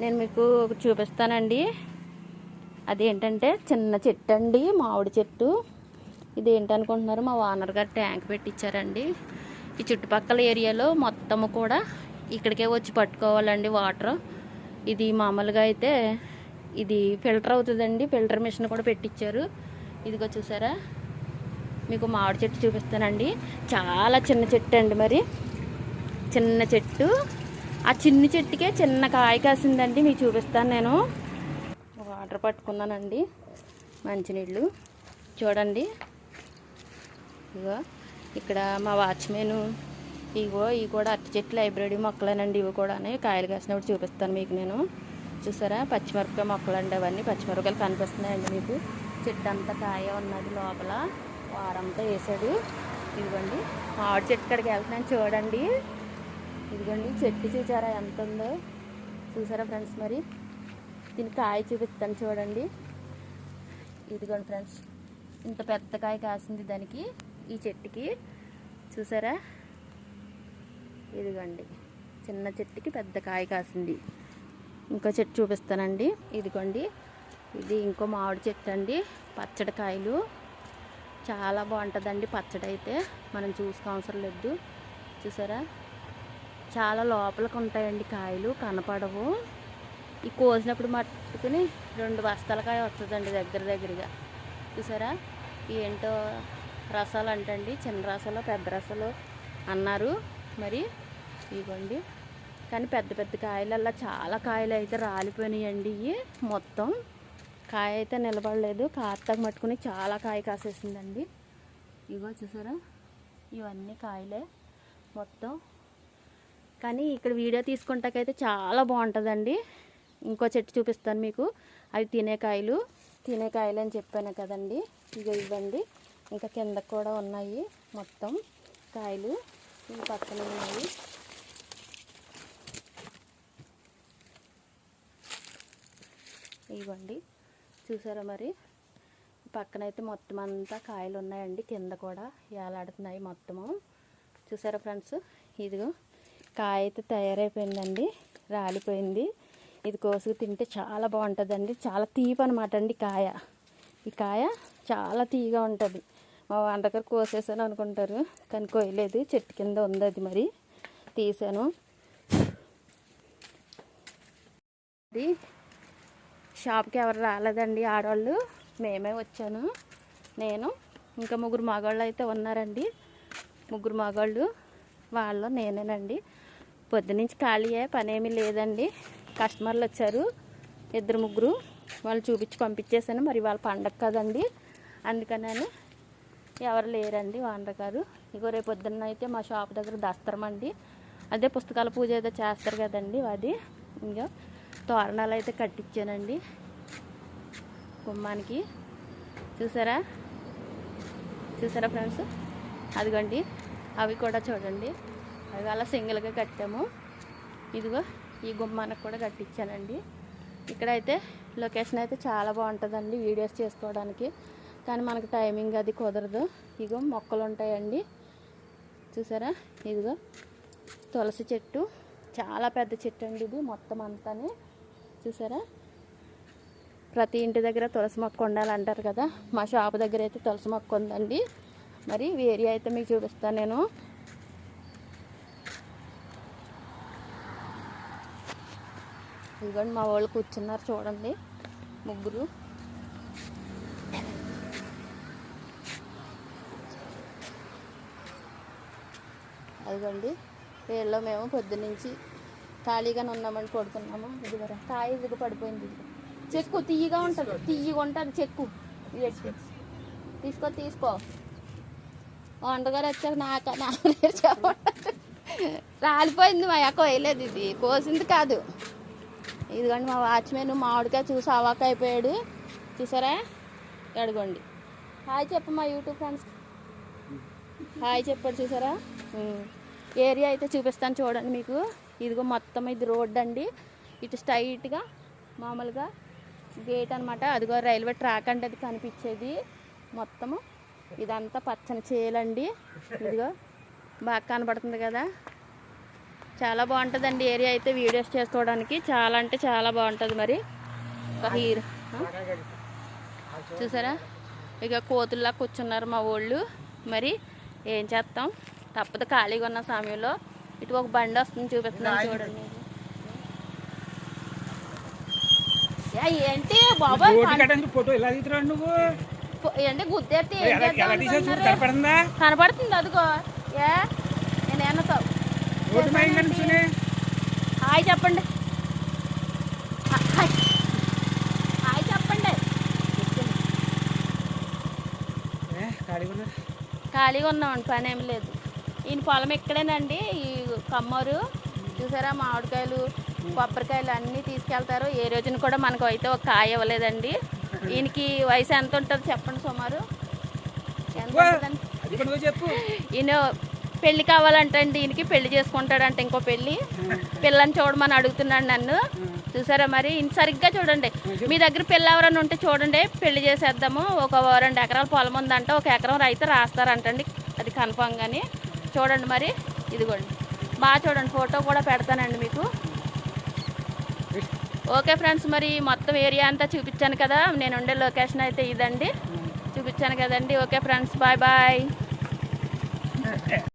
నేను మీకు చూపిస్తానండి. అదేంటంటే చిన్న చెట్టు అండి, మామిడి చెట్టు. ఇది ఏంటనుకుంటున్నారు, మా ఓనర్ గారు ట్యాంక్ పెట్టించారండి. ఈ చుట్టుపక్కల ఏరియాలో మొత్తము కూడా ఇక్కడికే వచ్చి పట్టుకోవాలండి వాటర్. ఇది మామూలుగా అయితే ఇది ఫిల్టర్ అవుతుందండి, ఫిల్టర్ మిషన్ కూడా పెట్టించారు. ఇదిగో చూసారా, మీకు మామిడి చెట్టు చూపిస్తానండి. చాలా చిన్న చెట్టు అండి, మరి చిన్న చెట్టు. ఆ చిన్న చెట్టుకే చిన్న కాయ కాసిందండి, మీకు చూపిస్తాను. నేను వాటర్ పట్టుకున్నానండి, మంచినీళ్ళు చూడండి. ఇగో ఇక్కడ మా వాచ్మెన్. ఇగో ఇవి కూడా అరటి చెట్లు, హైబ్రిడ్ మొక్కలేనండి. ఇవి కూడా కాయలు కాసినప్పుడు చూపిస్తాను మీకు. నేను చూసారా, పచ్చిమిరపకాయ మొక్కలు అండి అవన్నీ. పచ్చిమిరపకాయలు కనిపిస్తున్నాయండి మీకు. చెట్టు అంతా కాయ ఉన్నది, లోపల వారంతా వేసాడు. ఇదిగోండి మామిడి చెట్టు కాడికి వెళ్తున్నాను చూడండి. ఇదిగోండి చెట్టు చూసారా ఎంత ఉందో, చూసారా ఫ్రెండ్స్. మరి దీని కాయ చూపిస్తాను చూడండి. ఇదిగోండి ఫ్రెండ్స్, ఇంత పెద్ద కాయ కాసింది దానికి, ఈ చెట్టుకి. చూసారా, ఇదిగోండి చిన్న చెట్టుకి పెద్ద కాయ కాసింది. ఇంకో చెట్టు చూపిస్తానండి. ఇదిగోండి, ఇది ఇంకో మామిడి చెట్టు అండి. పచ్చడి కాయలు చాలా బాగుంటుందండి. పచ్చడి అయితే మనం చూసుకోవసరం లేదు. చూసారా, చాలా లోపలికి ఉంటాయండి కాయలు, కనపడవు. ఈ కోసినప్పుడు మట్టుకుని 2 బస్తాల కాయ వస్తుందండి దగ్గరగా. చూసారా, ఏంటో రసాలు అంటండి, చిన్న రసాలు పెద్ద రసాలు అన్నారు మరి. ఇవ్వండి, కానీ పెద్ద పెద్ద కాయలల్లా చాలా కాయలు అయితే రాలిపోయినాయండి. ఇవి మొత్తం కాయ అయితే నిలబడలేదు, కాతకు మట్టుకుని చాలా కాయ కాసేసిందండి. ఇగో చూసారా, ఇవన్నీ కాయలే మొత్తం. కానీ ఇక్కడ వీడియో తీసుకుంటాకైతే చాలా బాగుంటుందండి. ఇంకో చెట్టు చూపిస్తాను మీకు. అవి తినే కాయలు అని చెప్పాను కదండి. ఇగో ఇవ్వండి, ఇంకా కింద కూడా ఉన్నాయి మొత్తం కాయలు. ఈ పక్కన ఉన్నాయి. ఇవ్వండి చూసారా, మరి పక్కనైతే మొత్తం అంతా కాయలు ఉన్నాయండి. కింద కూడా ఏలాడుతున్నాయి మొత్తము. చూసారా ఫ్రెండ్స్, ఇదిగో కాయ అయితే తయారైపోయిందండి, రాలిపోయింది. ఇది కోసుకు తింటే చాలా బాగుంటుందండి. చాలా తీపి అనమాట అండి కాయ. ఈ కాయ చాలా తీయగా ఉంటుంది. మా వంటకారు కోసేసాను అనుకుంటారు, కానీ కోయలేదు, చెట్టు కింద ఉంది అది. మరి తీసాను. అది షాప్కి ఎవరు రాలేదండి, ఆడవాళ్ళు. మేమే వచ్చాను. నేను ఇంకా 3 మగవాళ్ళు అయితే ఉన్నారండి. 3 మగవాళ్ళు, వాళ్ళు నేనేనండి. పొద్దునుంచి ఖాళీయే, పనేమీ లేదండి. కస్టమర్లు వచ్చారు 2 3. వాళ్ళు చూపించి పంపించేసాను. మరి వాళ్ళ పండగ కదండి, అందుకని ఎవరు లేరండి ఓనర్ గారు. ఇగో రేపు పొద్దున్న అయితే మా షాప్ దగ్గర దస్తరమండి. అదే పుస్తకాల పూజ ఏదో చేస్తారు కదండి అది. ఇంకా తోరణాలు అయితే కట్టించానండి గుమ్మానికి. చూసారా ఫ్రెండ్స్, అదిగోండి అవి కూడా చూడండి. అవి అలా సింగిల్గా కట్టాము. ఇదిగో ఈ గుమ్మానికి కూడా కట్టించానండి. ఇక్కడైతే లొకేషన్ అయితే చాలా బాగుంటుందండి వీడియోస్ చేసుకోవడానికి, కానీ మనకు టైమింగ్ అది కుదరదు. ఇగో మొక్కలు ఉంటాయండి, చూసారా. ఇదిగో తులసి చెట్టు, చాలా పెద్ద చెట్టు అండి ఇది మొత్తం అంతానే. చూసారా, ప్రతి ఇంటి దగ్గర తులసి మొక్క ఉండాలంటారు కదా. మా షాప్ దగ్గర అయితే తులసి మొక్క ఉందండి. మరి ఏరియా అయితే మీకు చూపిస్తాను నేను. ఇదిగోండి మా వాళ్ళు కూర్చున్నారు చూడండి, 3. అదిగోండి వీళ్ళు మేము పొద్దున్నుంచి ఖాళీగానే ఉన్నామని పడుకున్నాము. ఇదిగోరా కాయ ఇదిగో పడిపోయింది. చెక్కు తీయగా ఉంటుంది చెక్కు. తీసుకో వంటగారు వచ్చాక నాకు చెప్పండి. రాలిపోయింది, మా అక్క వేయలేదు, ఇది కోసింది కాదు. ఇదిగోండి మా వాచ్మెన్ మామిడికాయ చూసి అవాక్ అయిపోయాడు. చూసారా, అడగండి. హాయ్ చెప్పు మా యూట్యూబ్ ఫ్రెండ్స్, హాయ్ చెప్పాడు. చూసారా, ఏరియా అయితే చూపిస్తాను చూడండి మీకు. ఇదిగో మొత్తం ఇది రోడ్ అండి. ఇటు స్ట్రైట్గా మామూలుగా గేట్ అనమాట. అదిగో రైల్వే ట్రాక్ అంటే అది కనిపించేది మొత్తము. ఇదంతా పచ్చని చేలండి. ఇదిగో బాగా కనబడుతుంది కదా. చాలా బాగుంటుందండి ఏరియా అయితే వీడియోస్ చేసుకోవడానికి. చాలా అంటే చాలా బాగుంటుంది. మరి ఒక హీరో చూసారా, ఇక కోతుల్లా కూర్చున్నారు మా వాళ్ళు. మరి ఏం చేస్తాం, తప్పదు ఖాళీగా ఉన్న సమయంలో. ఇటు ఒక బండి వస్తుంది, చూపిస్తున్నాను చూడండి. ఏంటి బాబా ఏంటి గుద్దేస్తే కనపడుతుంది అదిగో. ఏ నేనేమో హాయ్ చెప్పండి, హాయ్ చెప్పండి. ఖాళీగా ఉన్నామండి, పని ఏమి లేదు. ఈయన పొలం ఇక్కడేనండి, ఈ కమ్మరు. చూసారా మామిడికాయలు కొబ్బరికాయలు అన్నీ తీసుకెళ్తారు. ఏ రోజున కూడా మనకు అయితే ఒక కాయ ఇవ్వలేదండి. ఈయనకి వయసు ఎంత ఉంటుంది చెప్పండి సుమారు? ఎంత ఉంటుందండి? ఈయన పెళ్ళి కావాలంటండి, ఈయనకి పెళ్లి చేసుకుంటాడంట, ఇంకో పిల్లని చూడమని అడుగుతున్నాడు నన్ను. చూసారా మరి ఈయన సరిగ్గా చూడండి. మీ దగ్గర పిల్ల ఎవరైనా ఉంటే చూడండి, పెళ్లి చేసేద్దాము. ఒక 2 ఎకరాల పొలం ఉందంట, 1 ఎకరం రైతు రాస్తారంటండి, అది కన్ఫామ్ గాని. చూడండి మరి, ఇదిగోండి బాగా చూడండి, ఫోటో కూడా పెడతానండి మీకు. ఓకే ఫ్రెండ్స్, మరి మొత్తం ఏరియా అంతా చూపించాను కదా. నేను ఉండే లొకేషన్ అయితే ఇదండి, చూపించాను కదండి. Okay friends, bye bye.